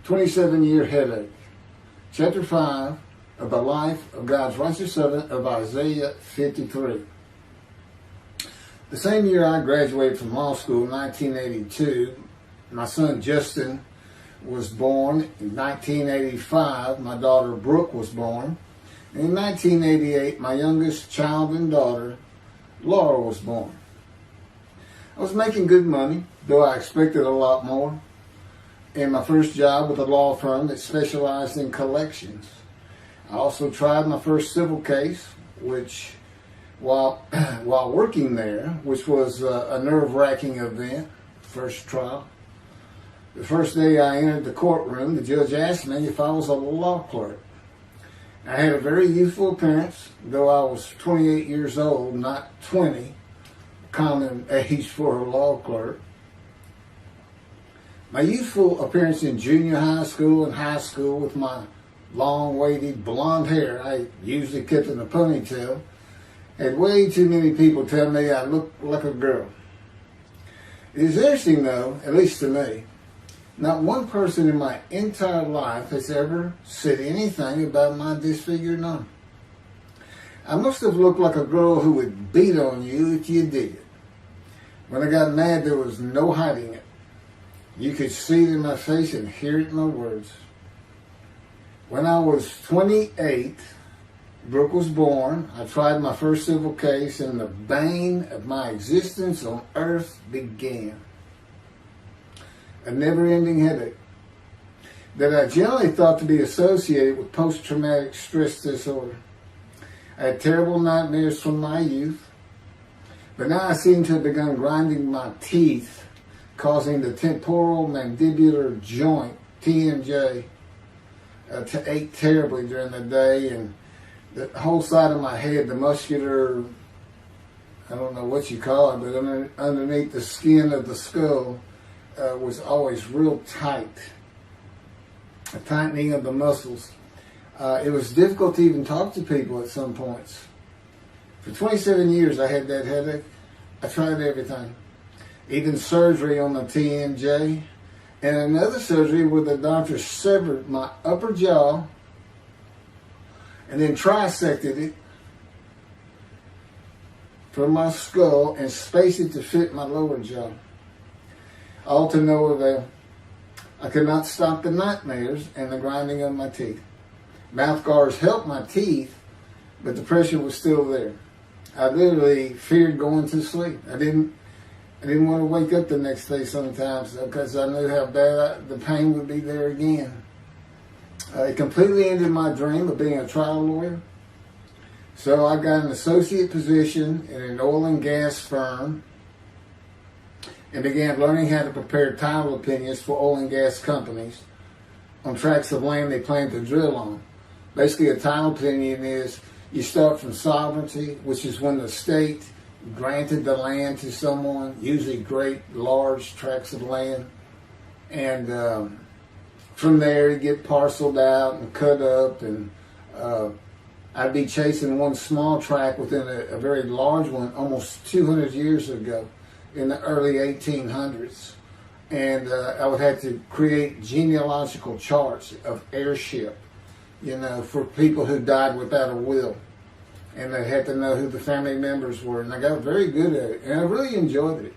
27-year headache. Chapter 5 of the life of God's righteous servant of Isaiah 53. The same year I graduated from law school in 1982, my son Justin was born. In 1985, my daughter Brooke was born. And in 1988, my youngest child and daughter, Laura, was born. I was making good money, though I expected a lot more, in my first job with a law firm that specialized in collections. I also tried my first civil case, which, while working there, which was a nerve-wracking event, first trial. The first day I entered the courtroom, the judge asked me if I was a law clerk. I had a very youthful appearance, though I was 28 years old, not 20, common age for a law clerk. My youthful appearance in junior high school and high school with my long, wavy blonde hair, I usually kept in a ponytail, had way too many people tell me I looked like a girl. It is interesting though, at least to me, not one person in my entire life has ever said anything about my disfigured arm. I must have looked like a girl who would beat on you if you did it. When I got mad, there was no hiding it. You could see it in my face and hear it in my words. When I was 28, Brooke was born. I tried my first civil case, and the bane of my existence on earth began. A never-ending headache that I generally thought to be associated with post-traumatic stress disorder. I had terrible nightmares from my youth, but now I seem to have begun grinding my teeth, causing the temporal mandibular joint, TMJ, to ache terribly during the day, and the whole side of my head, the muscular, I don't know what you call it, but underneath the skin of the skull, was always real tight, a tightening of the muscles. It was difficult to even talk to people at some points. For 27 years I had that headache. I tried everything, even surgery on the TMJ, and another surgery where the doctor severed my upper jaw and then trisected it from my skull and spaced it to fit my lower jaw. All to no avail. I could not stop the nightmares and the grinding of my teeth. Mouth guards helped my teeth, but the pressure was still there. I literally feared going to sleep. I didn't want to wake up the next day sometimes because I knew how bad the pain would be there again. It completely ended my dream of being a trial lawyer. So I got an associate position in an oil and gas firm and began learning how to prepare title opinions for oil and gas companies on tracts of land they plan to drill on. Basically, a title opinion is you start from sovereignty, which is when the state granted the land to someone, usually great, large tracts of land, and from there you get parceled out and cut up, and I'd be chasing one small tract within a very large one almost 200 years ago in the early 1800s, and I would have to create genealogical charts of heirship, for people who died without a will, and they had to know who the family members were, and I got very good at it, and I really enjoyed it.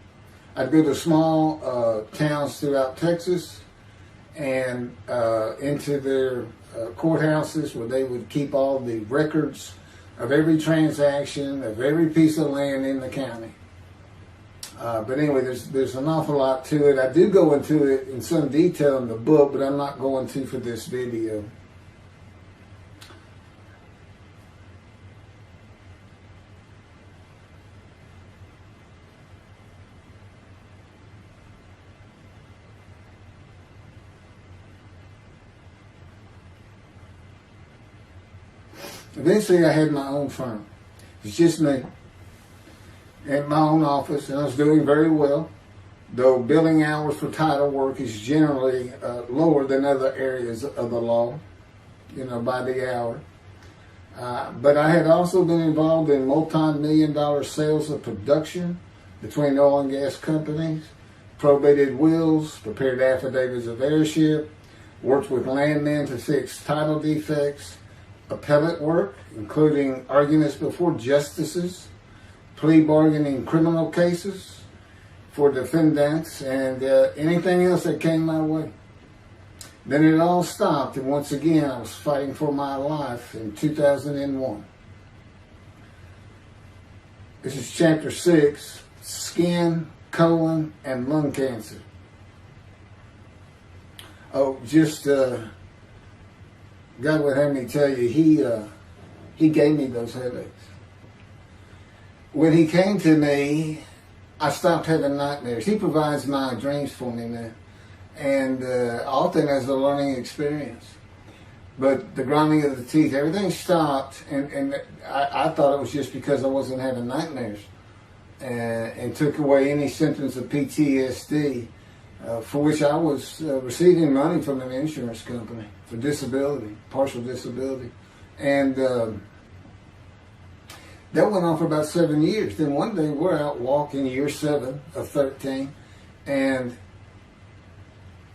I'd go to small towns throughout Texas and into their courthouses where they would keep all the records of every transaction, of every piece of land in the county. But anyway, there's an awful lot to it. I do go into it in some detail in the book, but I'm not going to for this video. Eventually, I had my own firm. It was just me in my own office, and I was doing very well, though billing hours for title work is generally lower than other areas of the law, by the hour. But I had also been involved in multi-million-dollar sales of production between oil and gas companies, probated wills, prepared affidavits of heirship, worked with landmen to fix title defects, appellate work, including arguments before justices, plea bargaining in criminal cases for defendants, and anything else that came my way. Then it all stopped, and once again I was fighting for my life in 2001. This is chapter 6, skin, colon, and lung cancer. Oh, just God would have me tell you, he gave me those headaches. When he came to me, I stopped having nightmares. He provides my dreams for me now, and often as a learning experience. But the grinding of the teeth, everything stopped, and I thought it was just because I wasn't having nightmares, and took away any symptoms of PTSD, for which I was receiving money from an insurance company for disability, partial disability, and that went on for about 7 years. Then one day we're out walking, year 7 of 13, and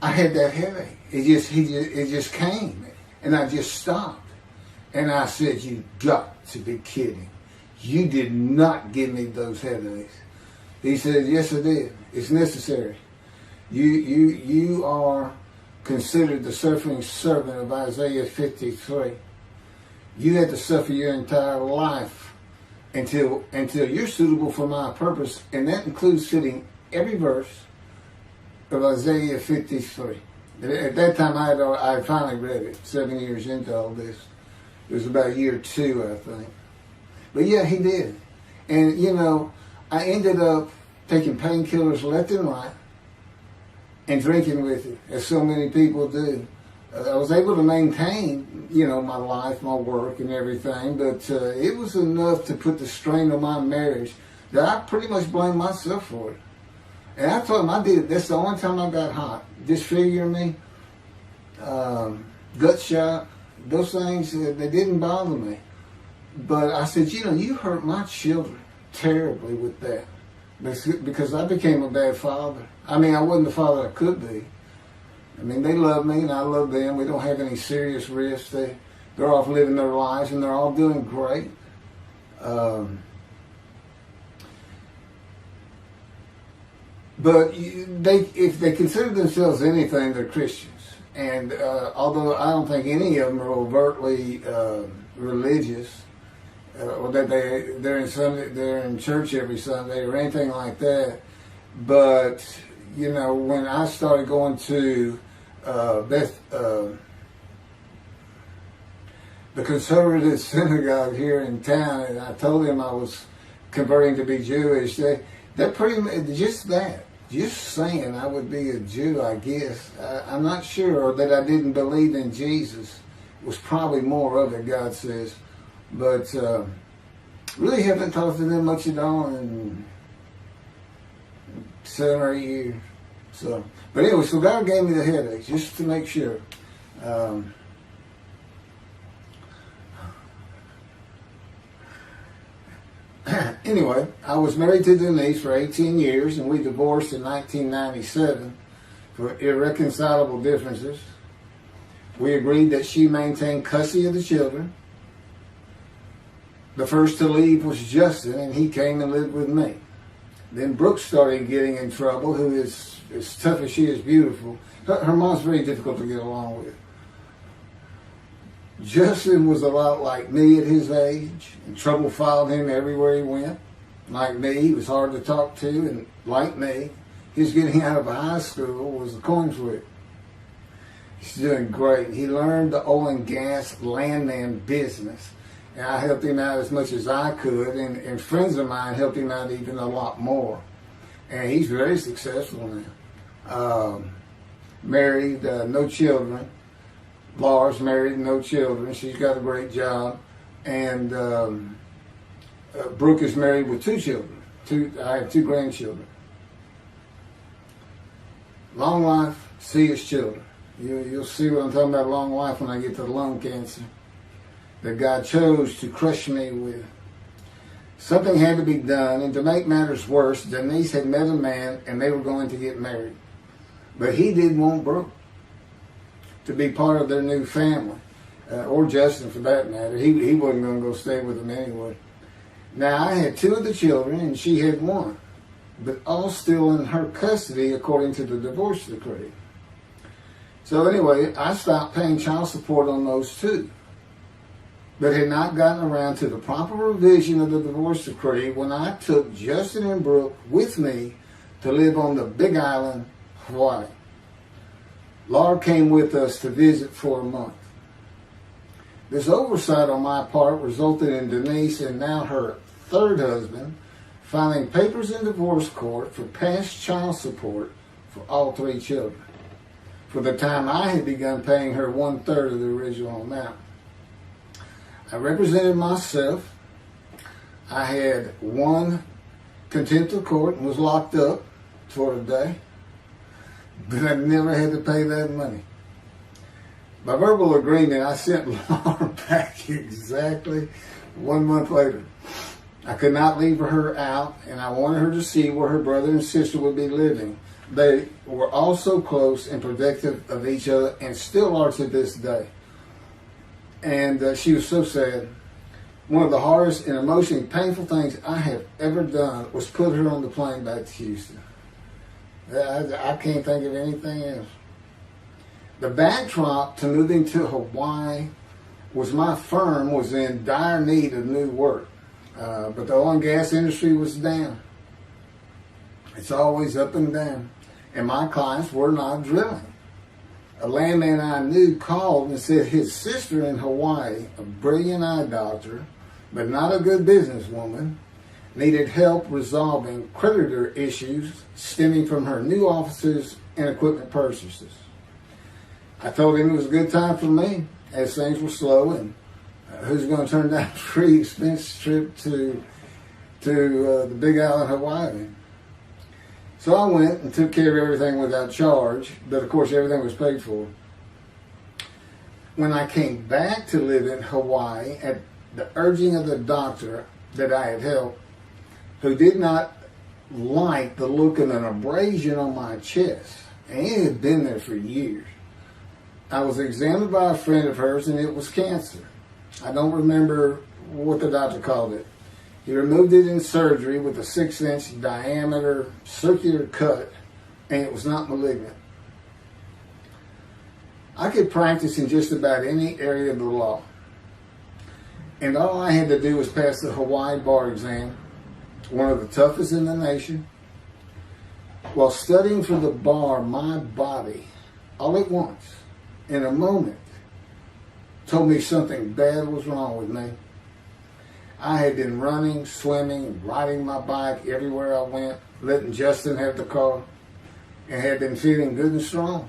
I had that headache. It just came, and I just stopped. And I said, "You got to be kidding. You did not give me those headaches." He said, "Yes, I did. It's necessary. You are considered the suffering servant of Isaiah 53. You had to suffer your entire life until you're suitable for my purpose," and that includes fitting every verse of Isaiah 53. At that time, I finally read it, 7 years into all this. It was about year 2, I think. But yeah, he did. And, I ended up taking painkillers left and right and drinking with it, as so many people do. I was able to maintain, my life, my work, and everything, but it was enough to put the strain on my marriage that I pretty much blamed myself for it. And I told him I did it. That's the only time I got hot. Disfiguring me, gut shot, those things, they didn't bother me. But I said, you hurt my children terribly with that, because I became a bad father. I mean, I wasn't the father I could be. I mean, they love me and I love them. We don't have any serious risks. They're off living their lives and they're all doing great. But if they consider themselves anything, they're Christians. And although I don't think any of them are overtly religious, or that they're in church every Sunday or anything like that, but when I started going to the conservative synagogue here in town, and I told them I was converting to be Jewish, they're pretty much just saying I would be a Jew, I guess. I'm not sure, or that I didn't believe in Jesus was probably more of it, God says. But really haven't talked to them much at all in 7 or 8 years. So, but anyway, so God gave me the headaches just to make sure. Anyway, I was married to Denise for 18 years, and we divorced in 1997 for irreconcilable differences. We agreed that she maintain custody of the children. The first to leave was Justin, and he came and lived with me. Then Brooke started getting in trouble, who is as tough as she is beautiful. Her mom's very difficult to get along with. Justin was a lot like me at his age, and trouble followed him everywhere he went. Like me, he was hard to talk to, and like me, his getting out of high school was a coin flip. He's doing great. He learned the oil and gas landman business, and I helped him out as much as I could, and friends of mine helped him out even a lot more. And he's very successful now. Married, no children. Laura's married, no children. She's got a great job. And Brooke is married with 2 children. I have 2 grandchildren. Long life, see his children. You'll see what I'm talking about, long life, when I get to the lung cancer that God chose to crush me with. Something had to be done, and to make matters worse, Denise had met a man and they were going to get married. But he didn't want Brooke. to be part of their new family, or Justin for that matter. He wasn't going to go stay with them anyway. Now, I had 2 of the children, and she had 1, but all still in her custody according to the divorce decree. So anyway, I stopped paying child support on those 2, but had not gotten around to the proper revision of the divorce decree when I took Justin and Brooke with me to live on the Big Island, Hawaii. Laura came with us to visit for a month. This oversight on my part resulted in Denise and now her 3rd husband filing papers in divorce court for past child support for all 3 children, for the time I had begun paying her 1/3 of the original amount. I represented myself. I had won contempt of court and was locked up for a day, but I never had to pay that money. By verbal agreement, I sent Laura back exactly 1 month later. I could not leave her out, and I wanted her to see where her brother and sister would be living. They were all so close and protective of each other, and still are to this day. And she was so sad. One of the hardest and emotionally painful things I have ever done was put her on the plane back to Houston. I can't think of anything else. The backdrop to moving to Hawaii was my firm was in dire need of new work. But the oil and gas industry was down. It's always up and down. And my clients were not drilling. A landman I knew called and said his sister in Hawaii, a brilliant eye doctor, but not a good businesswoman, needed help resolving creditor issues stemming from her new offices and equipment purchases. I told him it was a good time for me, as things were slow, and who's going to turn down a free expense trip to the Big Island, Hawaii? So I went and took care of everything without charge, but of course everything was paid for. When I came back to live in Hawaii, at the urging of the doctor that I had helped, who did not like the look of an abrasion on my chest, and it had been there for years, I was examined by a friend of hers, and it was cancer. I don't remember what the doctor called it. He removed it in surgery with a 6-inch diameter circular cut, and it was not malignant. I could practice in just about any area of the law, and all I had to do was pass the Hawaii bar exam, one of the toughest in the nation. While studying for the bar, my body, all at once, in a moment, told me something bad was wrong with me. I had been running, swimming, riding my bike everywhere I went, letting Justin have the car, and had been feeling good and strong.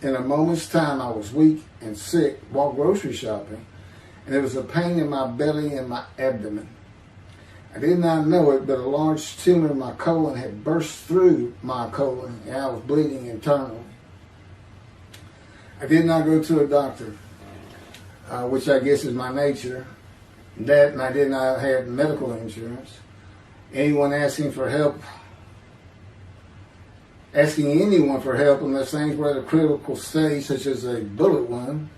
In a moment's time, I was weak and sick while grocery shopping, and there was a pain in my belly and my abdomen. I did not know it, but a large tumor in my colon had burst through my colon, and I was bleeding internally. I did not go to a doctor, which I guess is my nature. That, and I did not have medical insurance. Anyone asking for help, asking anyone for help unless things were at a critical stage, such as a bullet wound,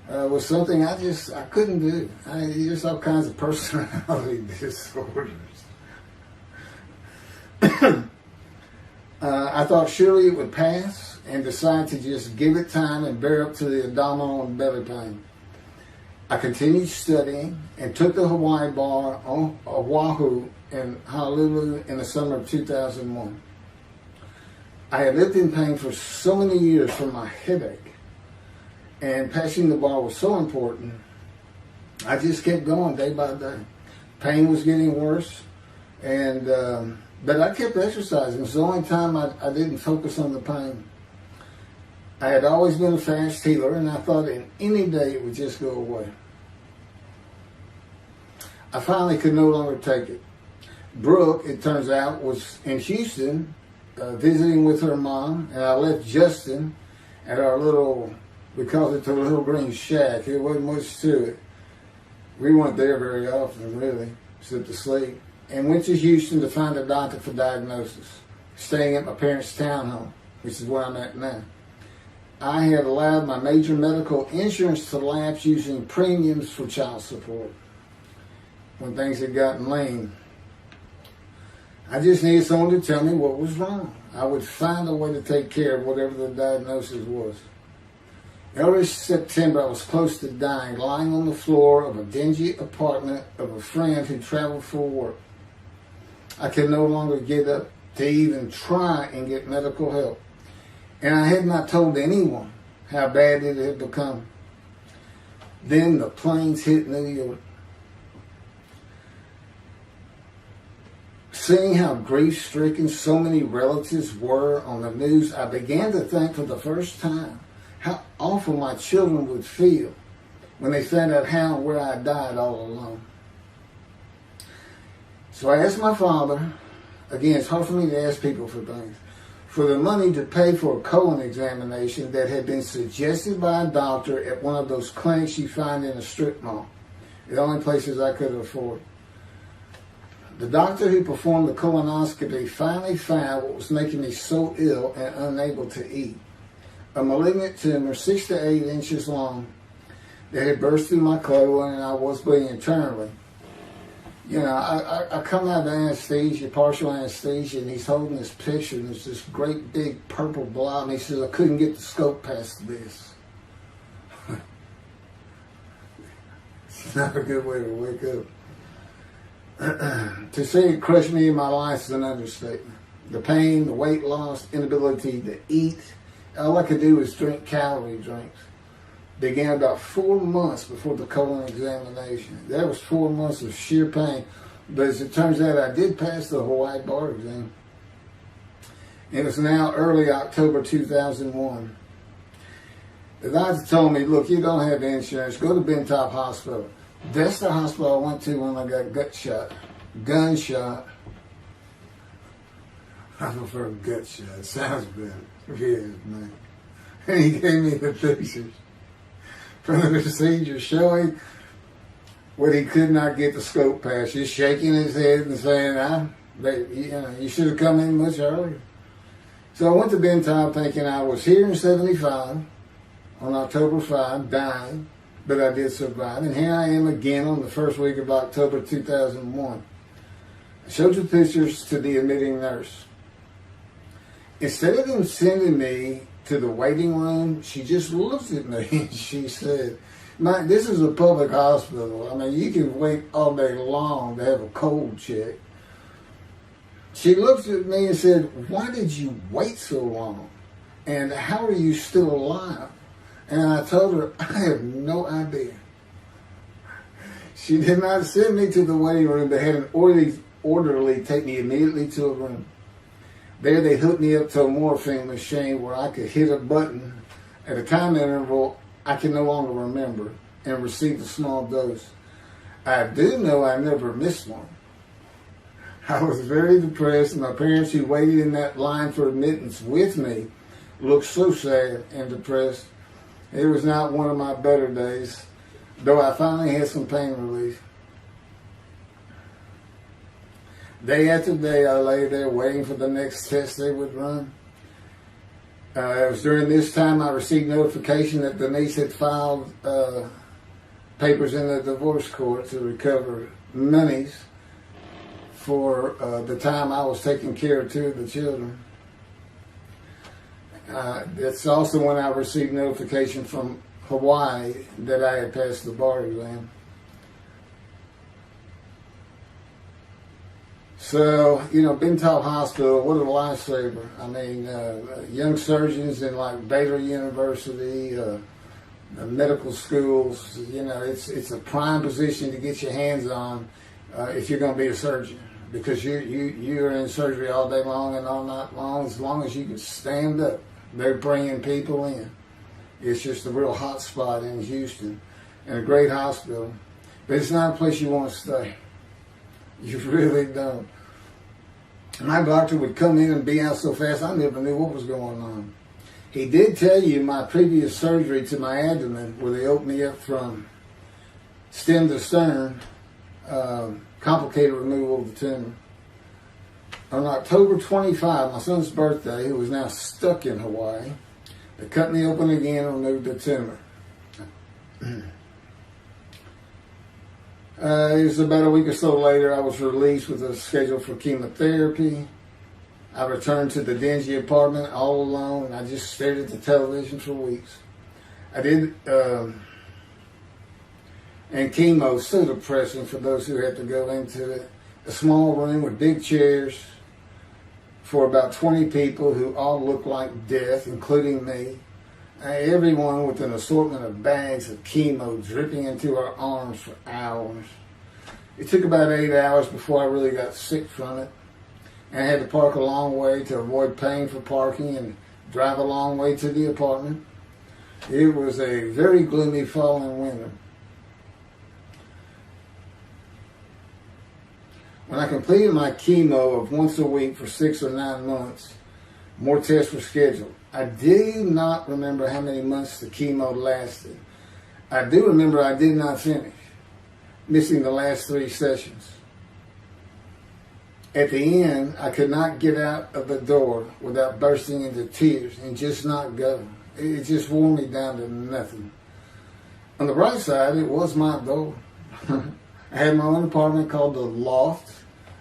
was something I couldn't do. There's all kinds of personality disorders. I thought surely it would pass, and decided to just give it time and bear up to the abdominal and belly pain. I continued studying and took the Hawaii bar on Oahu and Honolulu in the summer of 2001. I had lived in pain for so many years from my headache, and passing the bar was so important. I just kept going day by day. Pain was getting worse, and but I kept exercising. It was the only time I didn't focus on the pain. I had always been a fast healer, and I thought in any day it would just go away. I finally could no longer take it. Brooke, it turns out, was in Houston visiting with her mom, and I left Justin at our little, we called it the Little Green Shack. There wasn't much to it. We weren't there very often, really, except to sleep, and went to Houston to find a doctor for diagnosis, staying at my parents' townhome, which is where I'm at now. I had allowed my major medical insurance to lapse using premiums for child support when things had gotten lean. I just needed someone to tell me what was wrong. I would find a way to take care of whatever the diagnosis was. Early September, I was close to dying, lying on the floor of a dingy apartment of a friend who traveled for work. I could no longer get up to even try and get medical help. And I had not told anyone how bad it had become. Then the planes hit New York. Seeing how grief-stricken so many relatives were on the news, I began to think for the first time how awful my children would feel when they found out how and where I died all alone. So I asked my father, again, it's hard for me to ask people for things, for the money to pay for a colon examination that had been suggested by a doctor at one of those clinics you find in a strip mall, the only places I could afford. The doctor who performed the colonoscopy finally found what was making me so ill and unable to eat. A malignant tumor 6 to 8 inches long that had burst through my colon, and I was bleeding internally. You know, I come out of anesthesia, partial anesthesia, and he's holding this picture, and there's this great big purple blob, and he says, I couldn't get the scope past this. It's not a good way to wake up. To say it crushed me in my life is an understatement. The pain, the weight loss, inability to eat, all I could do was drink calorie drinks. Began about 4 months before the colon examination. That was 4 months of sheer pain. But as it turns out, I did pass the Hawaii bar exam. It was now early October 2001. The doctor told me, look, you don't have insurance. Go to Bentop Hospital. That's the hospital I went to when I got gunshot. I prefer gut shot. Sounds better. Yes, man. And he gave me the pictures from the procedure showing what he could not get the scope past. Just shaking his head and saying, you should have come in much earlier. So I went to Bentop thinking I was here in 75 on October 5, dying, but I did survive. And here I am again on the first week of October 2001. I showed the pictures to the admitting nurse. Instead of them sending me to the waiting room, she just looked at me and she said, Mike, this is a public hospital. I mean, you can wait all day long to have a cold check. She looked at me and said, why did you wait so long? And how are you still alive? And I told her, I have no idea. She did not send me to the waiting room, but had an orderly take me immediately to a room. There they hooked me up to a morphine machine where I could hit a button at a time interval I can no longer remember and receive a small dose. I do know I never missed one. I was very depressed, and my parents who waited in that line for admittance with me looked so sad and depressed. It was not one of my better days, though I finally had some pain relief. Day after day, I lay there waiting for the next test they would run. It was during this time I received notification that Denise had filed papers in the divorce court to recover monies for the time I was taking care of 2 of the children. It's also when I received notification from Hawaii that I had passed the bar exam. So, Bentop Hospital, what a lifesaver. I mean, young surgeons in like Baylor University, medical schools, it's a prime position to get your hands on if you're going to be a surgeon, because you're in surgery all day long and all night long. As long as you can stand up, they're bringing people in. It's just a real hot spot in Houston and a great hospital, but it's not a place you want to stay. You really don't. My doctor would come in and be out so fast, I never knew what was going on. He did tell you my previous surgery to my abdomen, where they opened me up from stem to stern, complicated removal of the tumor. On October 25, my son's birthday, who was now stuck in Hawaii, They cut me open again and removed the tumor. It was about a week or so later, I was released with a schedule for chemotherapy. I returned to the dingy apartment all alone, and I just stared at the television for weeks. And chemo is so depressing for those who have to go into it. A small room with big chairs for about 20 people who all look like death, including me. Everyone with an assortment of bags of chemo dripping into our arms for hours. It took about 8 hours before I really got sick from it. And I had to park a long way to avoid paying for parking and drive a long way to the apartment. It was a very gloomy fall and winter. When I completed my chemo of once a week for 6 or 9 months, more tests were scheduled. I do not remember how many months the chemo lasted. I do remember I did not finish, missing the last 3 sessions. At the end, I could not get out of the door without bursting into tears and just not go. It just wore me down to nothing. On the bright side, it was my door. I had my own apartment called the Loft.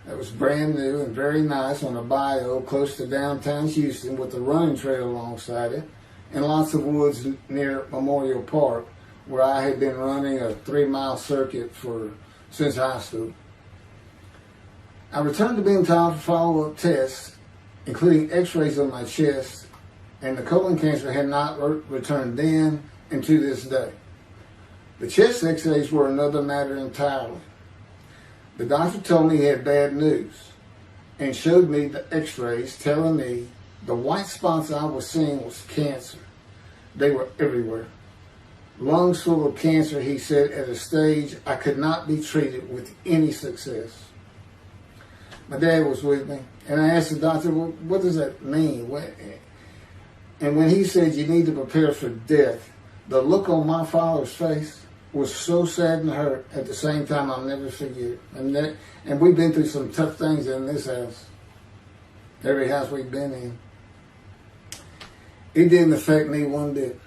That was brand new and very nice on a bayou close to downtown Houston with a running trail alongside it and lots of woods near Memorial Park where I had been running a 3-mile circuit since high school. I returned to being told for follow-up tests, including x-rays on my chest, and the colon cancer had not returned then and to this day. The chest x-rays were another matter entirely. The doctor told me he had bad news and showed me the x-rays telling me the white spots I was seeing was cancer. They were everywhere. Lungs full of cancer, he said, at a stage I could not be treated with any success. My dad was with me, and I asked the doctor, well, what does that mean? And when he said you need to prepare for death, the look on my father's face was so sad and hurt at the same time I'll never forget. And we've been through some tough things in this house. Every house we've been in. It didn't affect me one bit.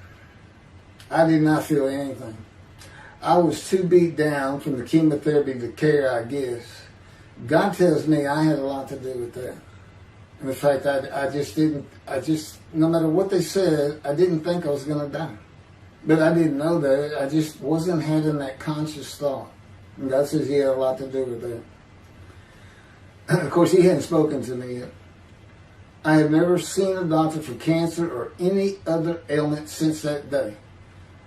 I did not feel anything. I was too beat down from the chemotherapy to care, I guess. God tells me I had a lot to do with that. And in fact, no matter what they said, I didn't think I was going to die. But I didn't know that. I just wasn't having that conscious thought. And God says he had a lot to do with that. Of course, he hadn't spoken to me yet. I had never seen a doctor for cancer or any other ailment since that day.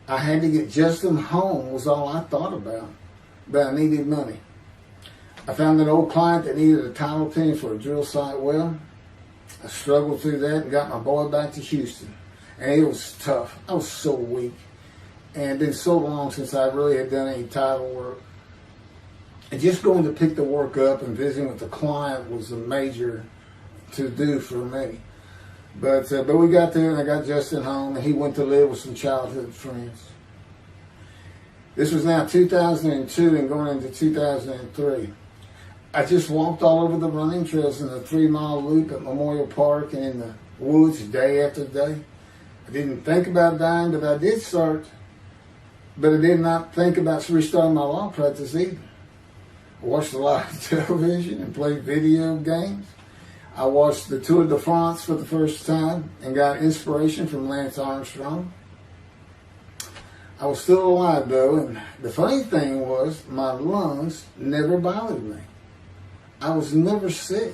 I had to get Justin home was all I thought about. But I needed money. I found an old client that needed a title opinion for a drill site well. I struggled through that and got my boy back to Houston. And it was tough. I was so weak. And it's been so long since I really had done any title work. And just going to pick the work up and visiting with the client was a major to-do for me. But we got there and I got Justin home and he went to live with some childhood friends. This was now 2002 and going into 2003. I just walked all over the running trails in the 3-mile loop at Memorial Park and in the woods day after day. I didn't think about dying, but I did start. But I did not think about restarting my law practice either. I watched a lot of television and played video games. I watched the Tour de France for the first time and got inspiration from Lance Armstrong. I was still alive though, and the funny thing was my lungs never bothered me. I was never sick.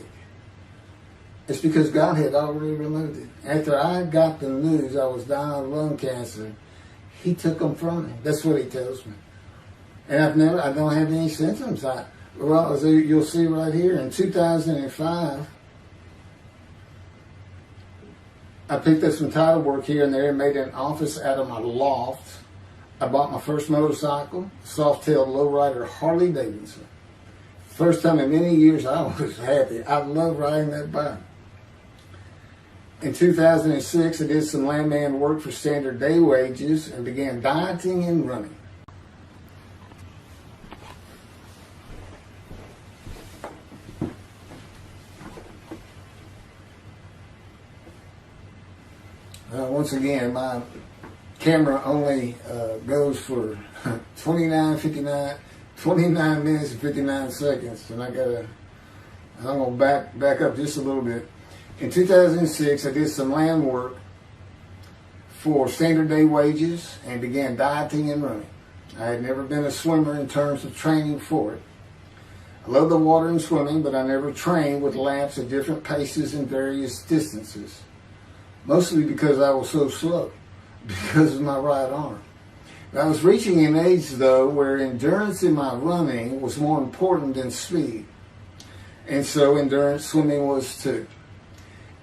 It's because God had already removed it. After I got the news I was dying of lung cancer, he took them from me. That's what he tells me. And I don't have any symptoms. As you'll see right here, in 2005, I picked up some title work here and there and made an office out of my loft. I bought my first motorcycle, soft-tailed lowrider Harley Davidson. First time in many years I was happy. I love riding that bike. In 2006, I did some landman work for standard day wages and began dieting and running. Once once again, my camera only goes for 29 minutes and 59 seconds, and I'm going to back up just a little bit. In 2006, I did some land work for standard day wages and began dieting and running. I had never been a swimmer in terms of training for it. I love the water and swimming, but I never trained with laps at different paces and various distances. Mostly because I was so slow, because of my right arm. I was reaching an age, though, where endurance in my running was more important than speed. And so endurance swimming was too.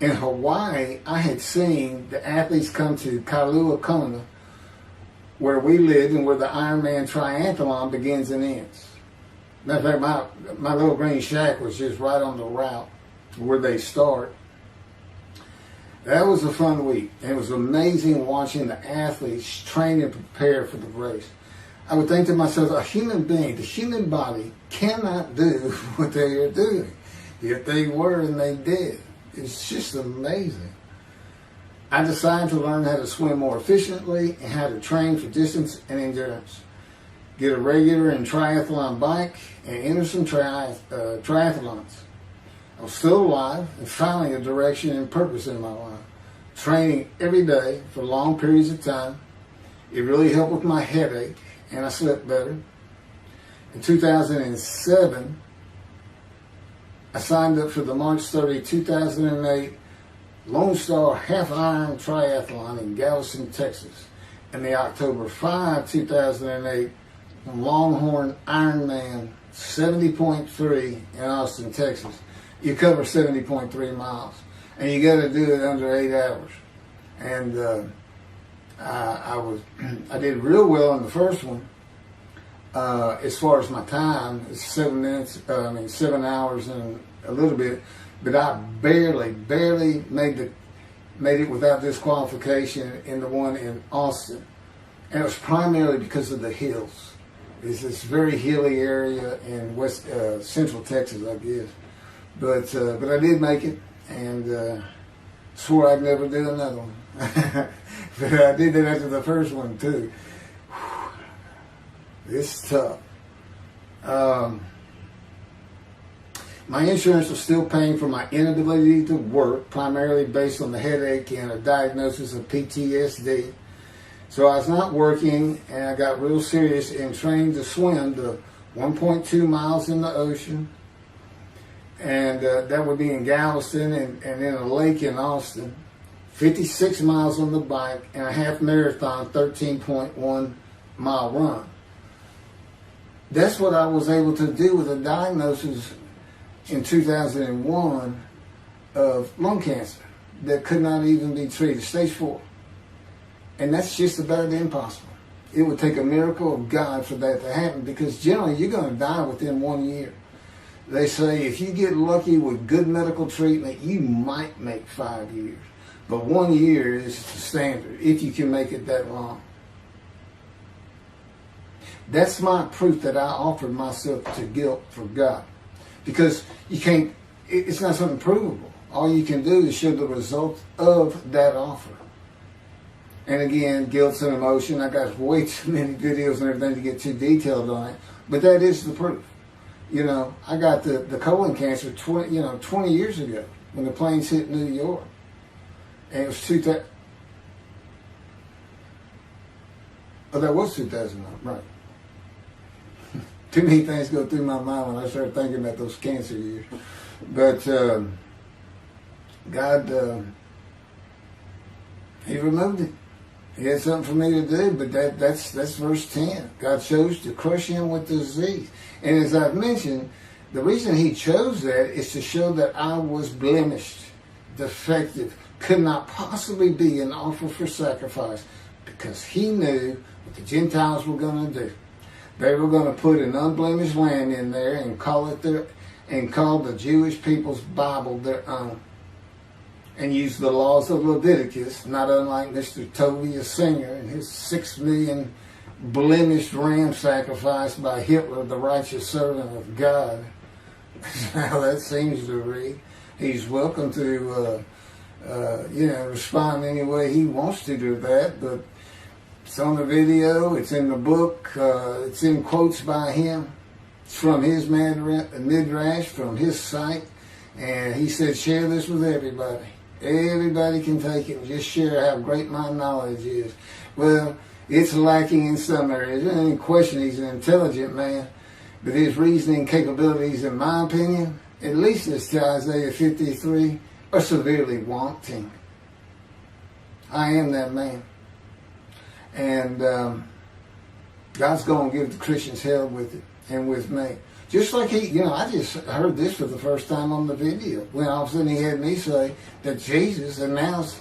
In Hawaii, I had seen the athletes come to Kailua Kona, where we lived and where the Ironman triathlon begins and ends. Matter of fact, my little green shack was just right on the route where they start. That was a fun week. And it was amazing watching the athletes train and prepare for the race. I would think to myself, a human being, the human body cannot do what they are doing. Yet they were and they did. It's just amazing. I decided to learn how to swim more efficiently and how to train for distance and endurance. Get a regular and triathlon bike and enter some triathlons. I was still alive and finding a direction and purpose in my life. Training every day for long periods of time. It really helped with my headache and I slept better. In 2007, I signed up for the March 30, 2008 Lone Star Half Iron Triathlon in Galveston, Texas, and the October 5, 2008 Longhorn Ironman 70.3 in Austin, Texas. You cover 70.3 miles, and you got to do it under 8 hours. And I did real well in the first one. As far as my time, it's 7 hours and a little bit, but I barely made it without disqualification in the one in Austin, and it was primarily because of the hills. It's this very hilly area in central Texas, I guess, but I did make it, and swore I'd never do another one. But I did that after the first one too. It's tough. My insurance was still paying for my inability to work, primarily based on the headache and a diagnosis of PTSD. So I was not working, and I got real serious in training to swim the 1.2 miles in the ocean, and that would be in Galveston and in a lake in Austin, 56 miles on the bike, and a half marathon, 13.1 mile run. That's what I was able to do with a diagnosis in 2001 of lung cancer that could not even be treated, stage 4. And that's just about impossible. It would take a miracle of God for that to happen, because generally you're going to die within 1 year. They say if you get lucky with good medical treatment, you might make 5 years. But 1 year is the standard, if you can make it that long. That's my proof that I offered myself to guilt for God. Because you can't, it's not something provable. All you can do is show the result of that offer. And again, guilt's an emotion. I got way too many videos and everything to get too detailed on it. But that is the proof. You know, I got the colon cancer 20 years ago when the planes hit New York. And it was 2000. Oh, that was 2009, right. Too many things go through my mind when I start thinking about those cancer years. But God, He removed it. He had something for me to do, but that's verse 10. God chose to crush him with disease. And as I've mentioned, the reason He chose that is to show that I was blemished, defective, could not possibly be an offer for sacrifice, because He knew what the Gentiles were going to do. They were going to put an unblemished lamb in there and call the Jewish people's Bible their own, and use the laws of Leviticus, not unlike Mr. Tovia Singer and his 6 million blemished ram sacrifice by Hitler, the righteous servant of God. That's how that seems to read. He's welcome to respond any way he wants to do that. But it's on the video, it's in the book, it's in quotes by him. It's from his midrash, from his site. And he said, share this with everybody. Everybody can take it and just share how great my knowledge is. Well, it's lacking in some areas. There's any question he's an intelligent man. But his reasoning capabilities, in my opinion, at least as to Isaiah 53, are severely wanting. I am that man. And God's going to give the Christians hell with it and with me. Just like I just heard this for the first time on the video. When all of a sudden he had me say that Jesus announced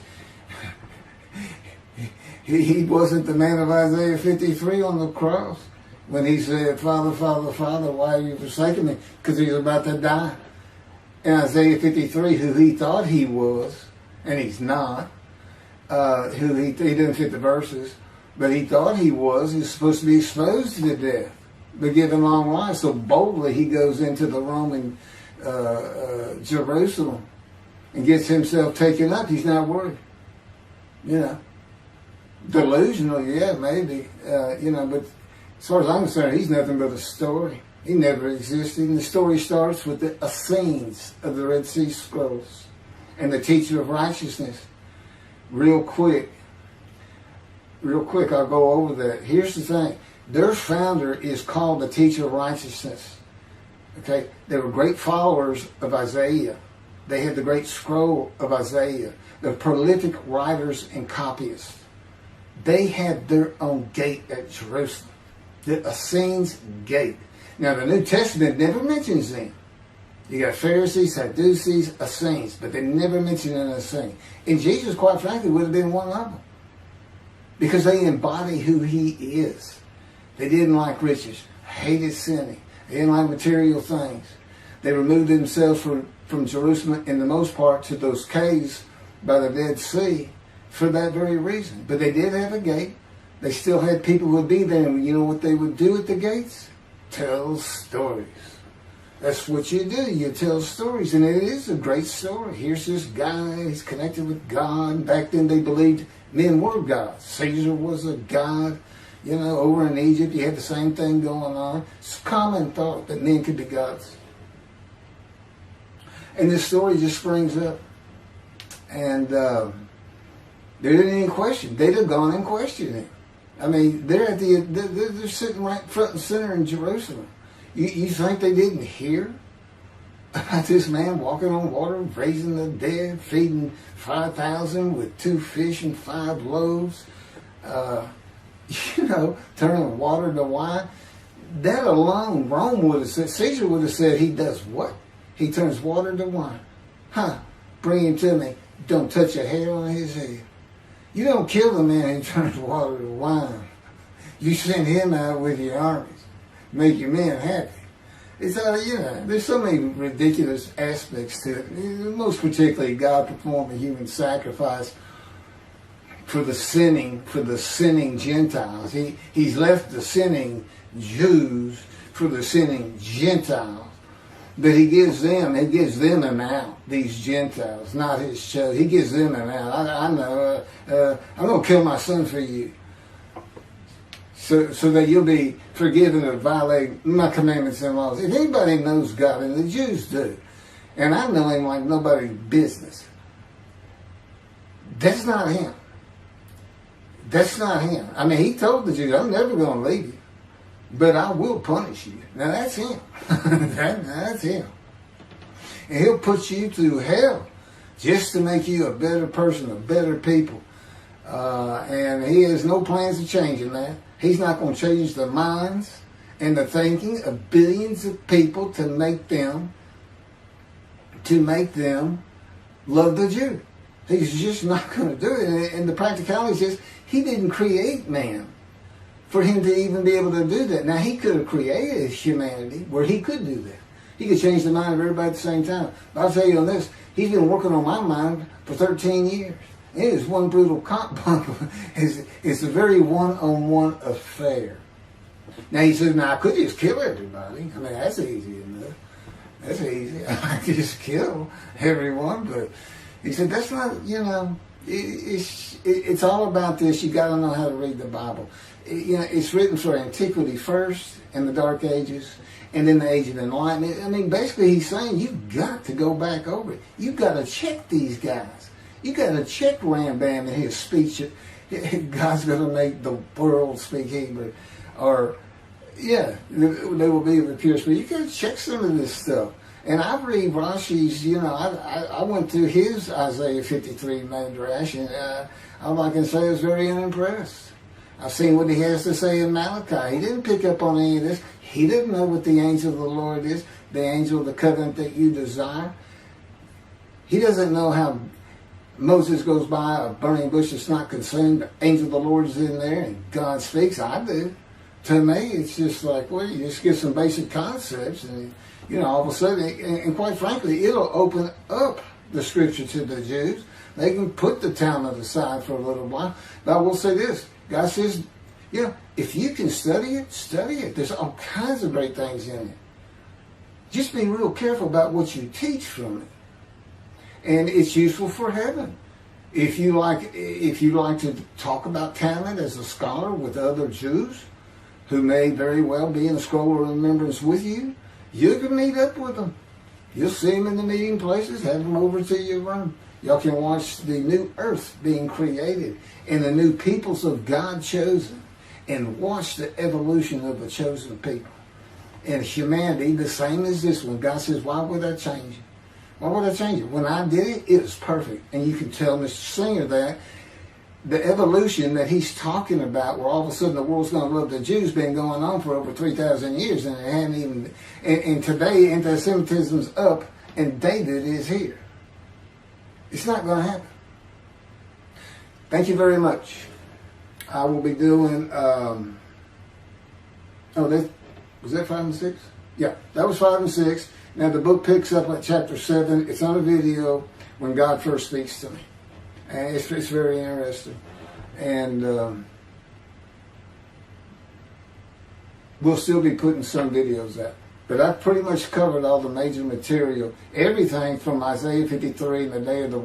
he wasn't the man of Isaiah 53 on the cross. When he said, Father, Father, Father, why are you forsaking me? Because he was about to die. In Isaiah 53, who he thought he was, and he's not, who he didn't fit the verses, but he thought he was, he's supposed to be exposed to death, but given long life. So boldly he goes into the Roman Jerusalem and gets himself taken up. He's not worried. Delusional, yeah, maybe, but as far as I'm concerned, he's nothing but a story. He never existed. And the story starts with the Essenes of the Red Sea Scrolls and the teacher of righteousness. Real quick, I'll go over that. Here's the thing. Their founder is called the teacher of righteousness. Okay? They were great followers of Isaiah. They had the great scroll of Isaiah. They're prolific writers and copyists. They had their own gate at Jerusalem. The Essenes Gate. Now, the New Testament never mentions them. You got Pharisees, Sadducees, Essenes, but they never mention an Essene. And Jesus, quite frankly, would have been one of them. Because they embody who he is. They didn't like riches, hated sinning. They didn't like material things. They removed themselves from Jerusalem, in the most part, to those caves by the Dead Sea for that very reason. But they did have a gate. They still had people who would be there, and you know what they would do at the gates? Tell stories. That's what you do. You tell stories, and it is a great story. Here's this guy, he's connected with God. Back then they believed men were gods. Caesar was a god. Over in Egypt you had the same thing going on. It's a common thought that men could be gods. And this story just springs up. And there didn't any question. They'd have gone and questioned him. I mean, they're sitting right front and center in Jerusalem. You think they didn't hear about this man walking on water, raising the dead, feeding 5,000 with 2 fish and 5 loaves, turning water to wine? That alone, Rome would have said, Caesar would have said, he does what? He turns water to wine. Bring him to me. Don't touch a hair on his head. You don't kill the man who turns water to wine. You send him out with your armies. Make your men happy. It's there's so many ridiculous aspects to it. Most particularly, God performed a human sacrifice for the sinning Gentiles. He's left the sinning Jews for the sinning Gentiles. But he gives them an out, these Gentiles, not his chosen. He gives them an out. I know, I'm going to kill my son for you. So that you'll be forgiven of violating my commandments and laws. If anybody knows God, and the Jews do, and I know him like nobody's business, that's not him. That's not him. I mean, he told the Jews, I'm never going to leave you, but I will punish you. Now that's him. That's him. And he'll put you through hell just to make you a better person, a better people. And he has no plans of changing that. He's not going to change the minds and the thinking of billions of people to make them love the Jew. He's just not going to do it. And the practicality is he didn't create man for him to even be able to do that. Now, he could have created humanity where he could do that. He could change the mind of everybody at the same time. But I'll tell you on this, he's been working on my mind for 13 years. It is one brutal cop bump. It's a very one-on-one affair. Now, he says, I could just kill everybody. I mean, that's easy enough. That's easy. I could just kill everyone, but He said, that's not, it's all about this. You got to know how to read the Bible. It's written for antiquity first, in the Dark Ages, and then the Age of Enlightenment. I mean, basically he's saying you've got to go back over it. You've got to check these guys. You've got to check Rambam and his speech. God's going to make the world speak Hebrew. Or, they will be of the pure spirit. You got to check some of this stuff. And I read Rashi's, I went through his Isaiah 53 Midrash, and all I can say is very unimpressed. I've seen what he has to say in Malachi. He didn't pick up on any of this. He didn't know what the angel of the Lord is, the angel of the covenant that you desire. He doesn't know how Moses goes by a burning bush that's not consumed. The angel of the Lord is in there, and God speaks. I do. To me, it's just like, well, you just get some basic concepts, and all of a sudden, and quite frankly, it'll open up the scripture to the Jews. They can put the Talmud aside for a little while. But I will say this. God says, if you can study it, study it. There's all kinds of great things in it. Just be real careful about what you teach from it. And it's useful for heaven. If you like to talk about Talmud as a scholar with other Jews who may very well be in a scroll of remembrance with you, you can meet up with them. You'll see them in the meeting places. Have them over to your room. Y'all can watch the new earth being created and the new peoples of God chosen, and watch the evolution of the chosen people. And humanity, the same as this one. God says, why would I change it? Why would I change it? When I did it, it was perfect. And you can tell Mr. Singer that the evolution that he's talking about, where all of a sudden the world's going to love the Jews, been going on for over 3,000 years, and it hadn't even. And today, anti-Semitism's up, and David is here. It's not going to happen. Thank you very much. I will be doing. Was that 5 and 6? Yeah, that was 5 and 6. Now the book picks up at chapter 7. It's on a video when God first speaks to me. And it's very interesting. And we'll still be putting some videos out. But I've pretty much covered all the major material. Everything from Isaiah 53 and the day of the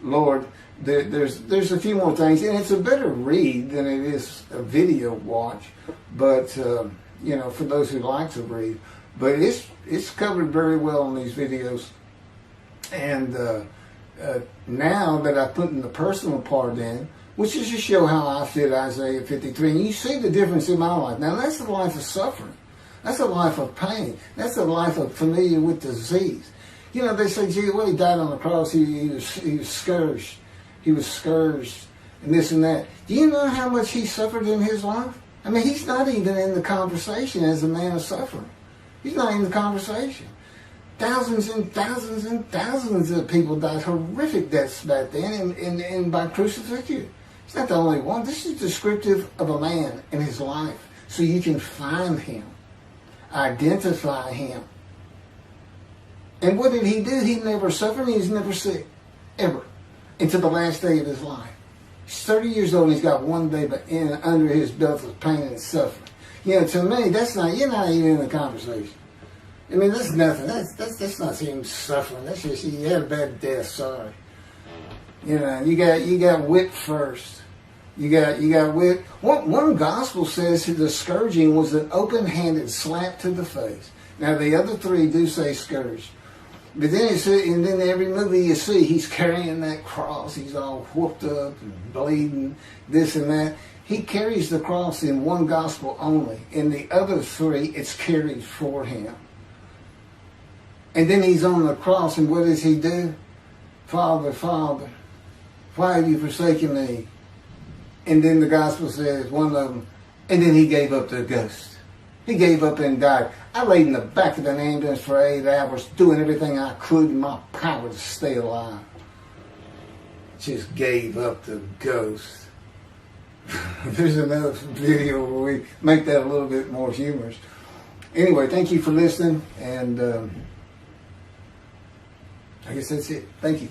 Lord. There's a few more things. And it's a better read than it is a video watch. But, for those who like to read. But it's covered very well in these videos. And now that I put in the personal part in, which is to show how I fit Isaiah 53, and you see the difference in my life. Now that's the life of suffering. That's a life of pain. That's a life of familiar with disease. They say, gee, well, he died on the cross. He was scourged. He was scourged and this and that. Do you know how much he suffered in his life? I mean, he's not even in the conversation as a man of suffering. He's not in the conversation. Thousands and thousands and thousands of people died horrific deaths back then and by crucifixion. It's not the only one. This is descriptive of a man in his life. So you can find him, identify him. And what did he do? He never suffered. He was never sick, ever, until the last day of his life. He's 30 years old and he's got one day under his belt of pain and suffering. To me, you're not even in the conversation. I mean, that's nothing. That's not even suffering. That's just, you had a bad death, sorry. You got whipped first. You got whipped. One gospel says the scourging was an open-handed slap to the face. Now, the other three do say scourged. But then and then every movie you see, he's carrying that cross. He's all whooped up and bleeding, this and that. He carries the cross in one gospel only. In the other three, it's carried for him. And then he's on the cross, and what does he do? Father, Father, why have you forsaken me? And then the gospel says, one of them, and then he gave up the ghost. He gave up and died. I laid in the back of an ambulance for 8 hours, doing everything I could in my power to stay alive. Just gave up the ghost. There's another video where we make that a little bit more humorous. Anyway, thank you for listening, and I guess that's it. Thank you.